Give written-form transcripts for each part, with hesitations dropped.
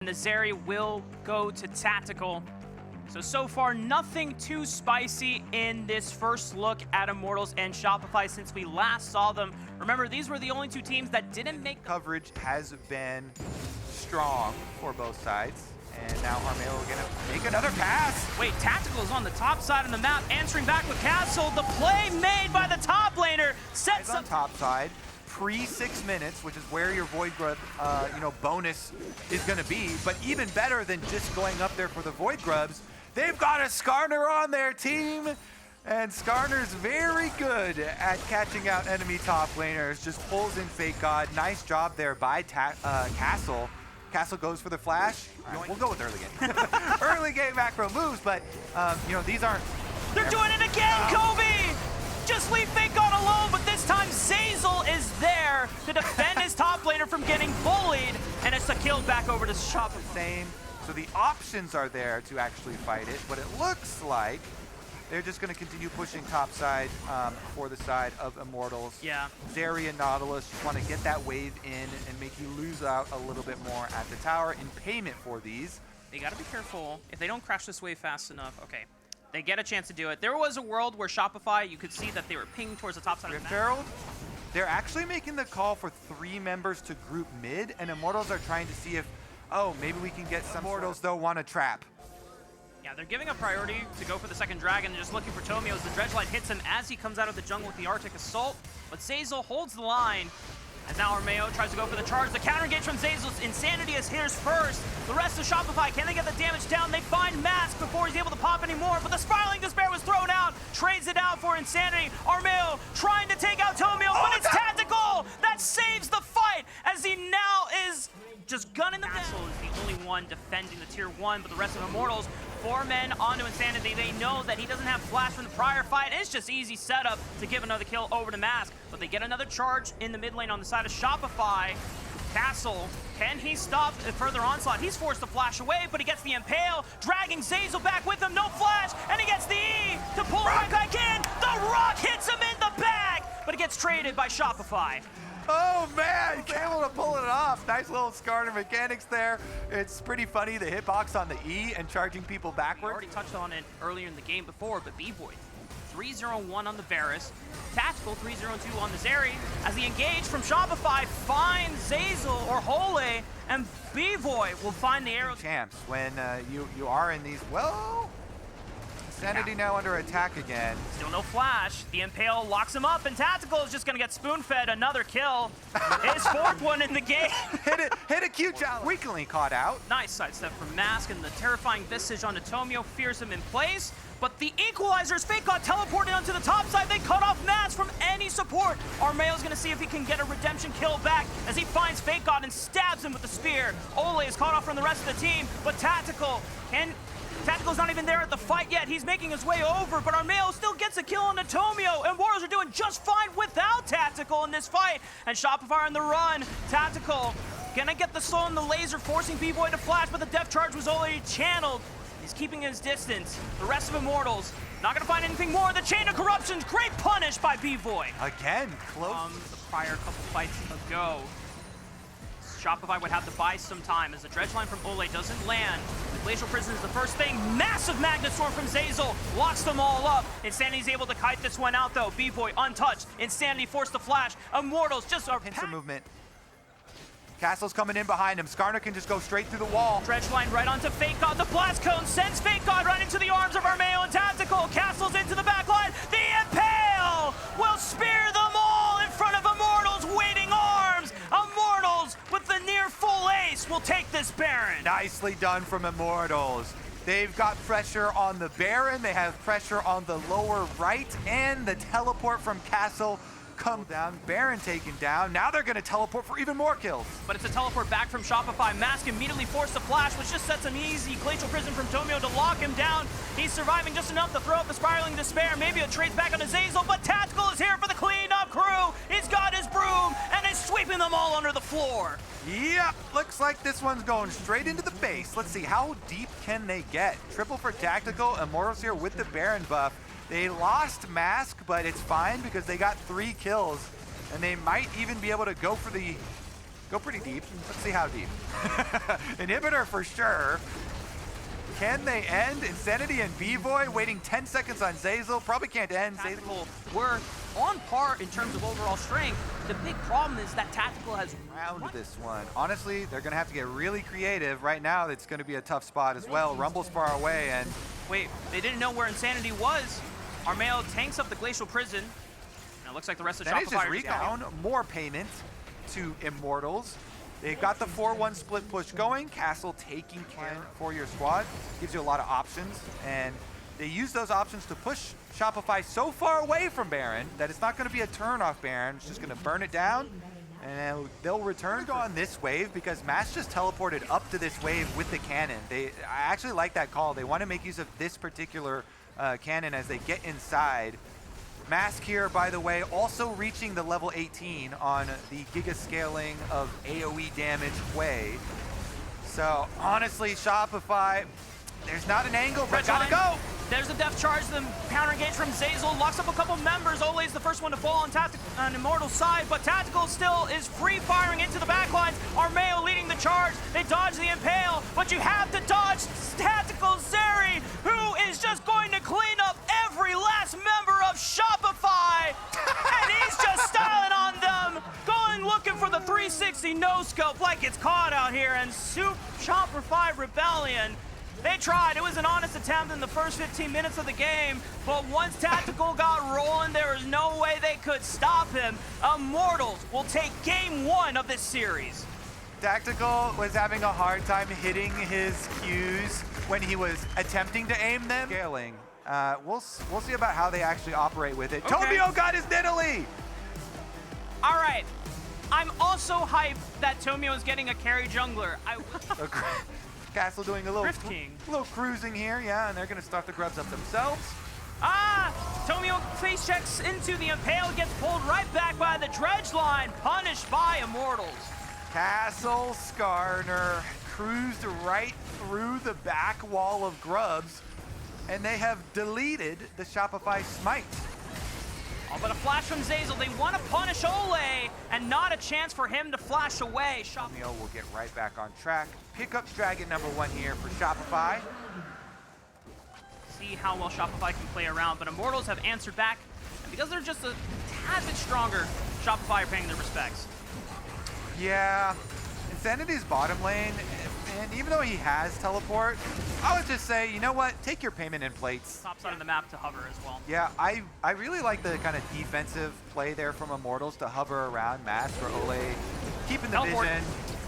And the Zeri will go to Tactical. So far, nothing too spicy in this first look at Immortals and Shopify since we last saw them. Remember, these were the only two teams that didn't make... Coverage has been strong for both sides. And now Armeo gonna make another pass. Wait, Tactical is on the top side of the map, answering back with Castle. The play made by the top laner sets up... on top side. Pre 6 minutes, which is where your Void Grub, bonus is going to be. But even better than just going up there for the Void Grubs, they've got a Skarner on their team, and Skarner's very good at catching out enemy top laners. Just pulls in Fake God. Nice job there by Castle. Castle goes for the flash. Right, we'll go with early game. Early game macro moves, but these aren't. They're doing it again, Kobe. Just leave Fake God alone, but this time Zazel is there to defend his top laner from getting bullied, and it's a kill back over to Shop. Same. So the options are there to actually fight it, but it looks like they're just going to continue pushing top side for the side of Immortals. Yeah. Zeri and Nautilus just want to get that wave in and make you lose out a little bit more at the tower in payment for these. They got to be careful. If they don't crash this wave fast enough, okay. They get a chance to do it. There was a world where Shopify, you could see that they were pinged towards the top side of the map. Herald, they're actually making the call for 3 members to group mid, and Immortals are trying to see if, maybe we can get some. Immortals, though, want to trap. Yeah, they're giving a priority to go for the second dragon. They're just looking for Tomio as the Dredge Light hits him as he comes out of the jungle with the Arctic Assault. But Zazel holds the line. As now Armeo tries to go for the charge. The counter engage from Zazel's Insanity is here's first. The rest of Shopify, can they get the damage down? They find Mask before he's able to pop anymore, but the Spiraling Despair was thrown out. Trades it out for Insanity. Armeo trying to take out Tomio, but it's Tactical that saves the fight as he now is just gunning the Castle is the only one defending the tier 1, but the rest of Immortals, 4 men onto Insanity. They know that he doesn't have flash from the prior fight. It's just easy setup to give another kill over to Mask, but they get another charge in the mid lane on the side of Shopify. Castle, can he stop a further onslaught? He's forced to flash away, but he gets the Impale, dragging Zazel back with him, no flash, and he gets the E to pull him right back in. The Rock hits him in the back, but it gets traded by Shopify. Oh man, he's able to pull it off. Nice little Skarner mechanics there. It's pretty funny, the hitbox on the E and charging people backwards. We already touched on it earlier in the game before, but B-Boy, 3-0-1 on the Varus. Tactical 3-0-2 on the Zeri. As the engage from Shopify finds Zazel or Hole, and B-Boy will find the arrow. Champs, when you are in these, Sanity now under attack again. Still no flash. The Impale locks him up, and Tactical is just going to get spoon-fed another kill. His 4th one in the game. hit a cute challenge. Weakly caught out. Nice sidestep from Mask, and the terrifying Visage onto Tomio fears him in place. But the Equalizer's Fake got teleported onto the top side. They cut off Mask from any support. Armeo's going to see if he can get a redemption kill back as he finds Fake God and stabs him with the spear. Ole is caught off from the rest of the team, but Tactical's not even there at the fight yet. He's making his way over, but Armeo still gets a kill on Tomio, and Warriors are doing just fine without Tactical in this fight. And Shopify on the run. Tactical gonna get the soul and the laser, forcing B-Boy to flash, but the Death Charge was already channeled. He's keeping his distance. The rest of Immortals not gonna find anything more. The Chain of Corruption's great punish by B-Boy. Again, close. The prior couple fights ago, Shopify would have to buy some time as the dredge line from Ole doesn't land. The Glacial Prison is the first thing. Massive Magnet Storm from Zazel locks them all up. Insanity's able to kite this one out though. B-Boy untouched. Insanity forced to flash. Immortals just are pincer movement. Castle's coming in behind him. Skarner can just go straight through the wall. Dredge line right onto Fake God. The Blast Cone sends Fake God right into the arms of Armeo and Tactical. Castle's into the back line. The Impale will spear them all in front of Immortals' waiting arms. Immortals with the near full ace will take this Baron. Nicely done from Immortals. They've got pressure on the Baron. They have pressure on the lower right, and the teleport from Castle come down. Baron taken down. Now they're going to teleport for even more kills. But it's a teleport back from Shopify. Mask immediately forced to flash, which just sets an easy Glacial Prison from Tomio to lock him down. He's surviving just enough to throw up the Spiraling Despair. Maybe it trades back onto Zazel, but Tactical is here for the cleanup crew. He's got his broom, and is sweeping them all under the floor. Yep, looks like this one's going straight into the base. Let's see, how deep can they get? Triple for Tactical. Immortals here with the Baron buff. They lost Mask, but it's fine because they got 3 kills. And they might even be able to go for the Go pretty deep. Let's see how deep. Inhibitor for sure. Can they end? Insanity and B-Void waiting 10 seconds on Zeyzal. Probably can't end. Tactical were on par in terms of overall strength. The big problem is that Tactical has round this one. Honestly, they're going to have to get really creative. Right now, it's going to be a tough spot as well. Rumble's far away, and wait, they didn't know where Insanity was. Armeo tanks up the Glacial Prison. Now it looks like the rest of Shopify Shopify just recon. More payment to Immortals. They got the 4-1 split push going. Castle taking care for your squad. Gives you a lot of options, and they use those options to push Shopify so far away from Baron that it's not going to be a turn off Baron. It's just going to burn it down, and they'll return on this wave because Mass just teleported up to this wave with the cannon. I actually like that call. They want to make use of this particular cannon as they get inside. Mask here, by the way, also reaching the level 18 on the giga scaling of AoE damage way. So honestly, Shopify, there's not an angle, but gotta go. There's a death charge, the counter engage from Zeyzal, locks up a couple members. Ole's the first one to fall on Immortal's side, but Tactical still is free firing into the backlines. Armeo leading the charge. They dodge the Impale, but you have to dodge Tactical Zeri, who is just going to clean up every last member of Shopify, and he's just styling on them, going looking for the 360 no-scope like it's caught out here, and Shopify Rebellion. They tried. It was an honest attempt in the first 15 minutes of the game, but once Tactical got rolling, there was no way they could stop him. Immortals will take game 1 of this series. Tactical was having a hard time hitting his Qs when he was attempting to aim them. Scaling. We'll see about how they actually operate with it. Okay. Tomio got his Nidalee! All right. I'm also hyped that Tomio is getting a carry jungler. Castle doing a little cruising here, yeah, and they're going to start the grubs up themselves. Tomio face checks into the Impale, gets pulled right back by the dredge line, punished by Immortals. Castle Skarner cruised right through the back wall of grubs, and they have deleted the Shopify smite. Oh, but a flash from Zeyzal. They want to punish Ole, and not a chance for him to flash away. Tomio will get right back on track. Pick up Dragon #1 here for Shopify. See how well Shopify can play around, but Immortals have answered back, and because they're just a tad bit stronger, Shopify are paying their respects. Yeah, Insanity's bottom lane, and even though he has teleport, I would just say, you know what, take your payment in plates. Top side of the map to hover as well. Yeah, I really like the kind of defensive play there from Immortals to hover around Mask or Ole, keeping the Teleport. vision.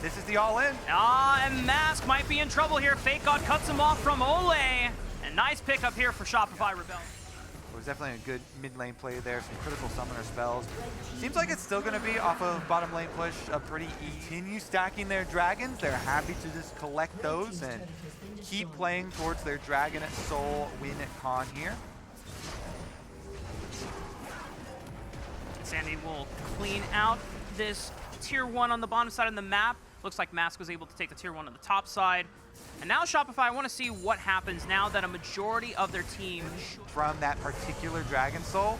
This is the all-in. And Mask might be in trouble here. Fake God cuts him off from Ole, and nice pickup here for Shopify Rebellion. It was definitely a good mid lane play there, some critical summoner spells. Seems like it's still going to be off of bottom lane push a pretty easy. Continue stacking their dragons. They're happy to just collect those and keep playing towards their Dragon Soul win con here. Sandy will clean out this tier 1 on the bottom side of the map. Looks like Mask was able to take the tier 1 on the top side. And now Shopify, I want to see what happens now that a majority of their team from that particular Dragon Soul.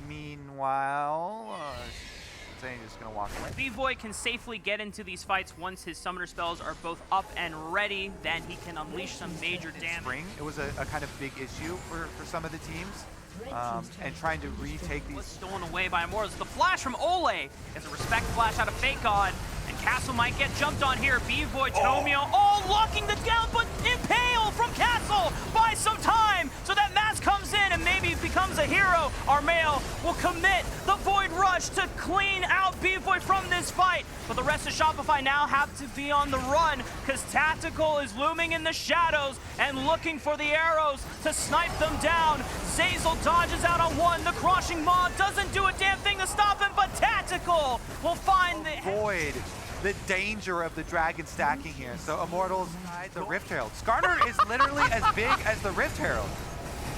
Meanwhile, Zane is going to walk away. B-Void can safely get into these fights once his summoner spells are both up and ready. Then he can unleash some major damage. Spring, it was a kind of big issue for some of the teams. And trying to retake these. Stolen away by Immortals. The flash from Ole is a respect flash out of Fake God. And Castle might get jumped on here. B-Void, Tomio, locking the down, but Impale from Castle buys some time so that Mask comes in and maybe becomes a hero. Armeo will commit the Void Rush to clean out B-Void from this fight. But the rest of Shopify now have to be on the run because Tactical is looming in the shadows and looking for the arrows to snipe them down. Zeyzal dodges out on one. The Crushing Maw doesn't do a damn thing to stop him, but Tactical will find the Void. The danger of the dragon stacking here. So Immortals, the Rift Herald. Skarner is literally as big as the Rift Herald.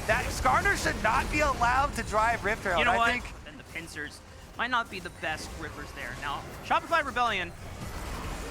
That Skarner should not be allowed to drive Rift Herald. You know what? I think And the pincers might not be the best rippers there. Now, Shopify Rebellion,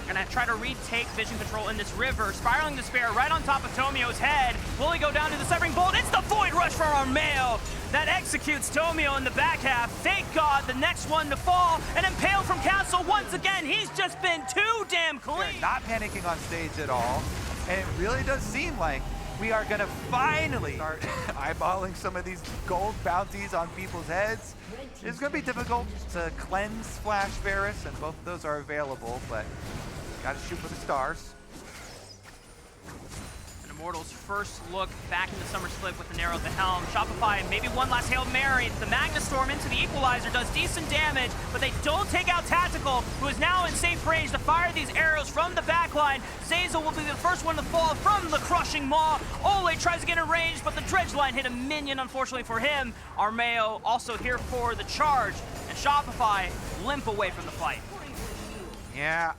Gonna try to retake vision control in this river. Spiraling Despair right on top of Tomio's head. Will he go down to the Severing Bolt? It's the Void Rush for Armeo that executes Tomio in the back half. Thank God, the next one to fall. And Impale from Castle once again. He's just been too damn clean. They're not panicking on stage at all. And it really does seem like we are gonna finally start eyeballing some of these gold bounties on people's heads. It's gonna be difficult to cleanse Flash Varus, and both of those are available, but gotta shoot for the stars. And Immortals' first look back in the summer split with the Narrow at the helm. Shopify, maybe one last Hail Mary. The Magnastorm into the Equalizer does decent damage, but they don't take out Tactical, who is now in safe range to fire these arrows from the backline. Zazel will be the first one to fall from the crushing maw. Ole tries to get in range, but the dredge line hit a minion, unfortunately for him. Armeo also here for the charge, and Shopify limp away from the fight. Yeah,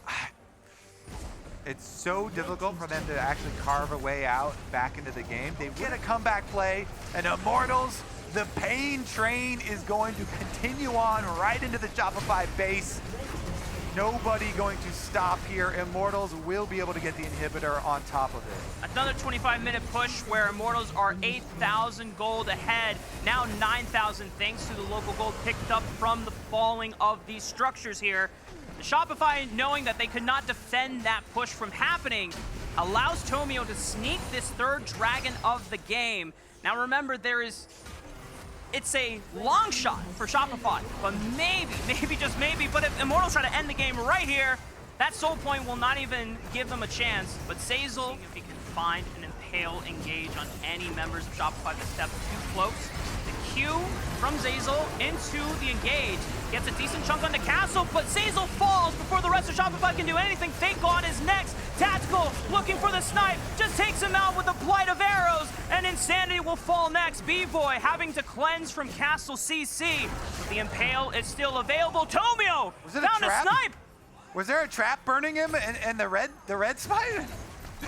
it's so difficult for them to actually carve a way out back into the game. They get a comeback play, and Immortals, the pain train is going to continue on right into the Shopify base. Nobody going to stop here. Immortals will be able to get the inhibitor on top of it. Another 25-minute push where Immortals are 8,000 gold ahead. Now 9,000 thanks to the local gold picked up from the falling of these structures here. The Shopify, knowing that they could not defend that push from happening, allows Tomio to sneak this third dragon of the game. Now remember, it's a long shot for Shopify, but maybe, just maybe, but if Immortals try to end the game right here, that soul point will not even give them a chance. But Zazel, if he can find an Impale engage on any members of Shopify that step too close, the Q from Zazel into the engage gets a decent chunk on the castle, but Zazel falls before the rest of Shopify can do anything. Thank God is next. Tactical looking for the snipe, just takes him out with a blight of arrows, and Insanity will fall next. B-Boy having to cleanse from Castle CC, but the Impale is still available. Tomio found a snipe. Was there a trap burning him and the red spine?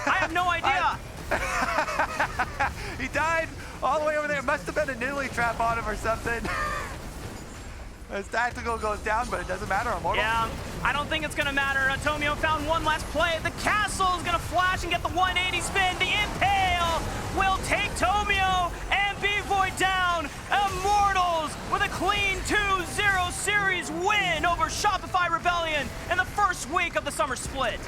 I have no idea. He died all the way over there. It must have been a Nidalee trap on him or something. As Tactical goes down, but it doesn't matter. Immortal. Yeah, I don't think it's going to matter. Tomio found one last play. The castle is going to flash and get the 180 spin. The Impale will take Tomio and B-Boy down. Immortals with a clean 2-0 series win over Shopify Rebellion in the first week of the summer split.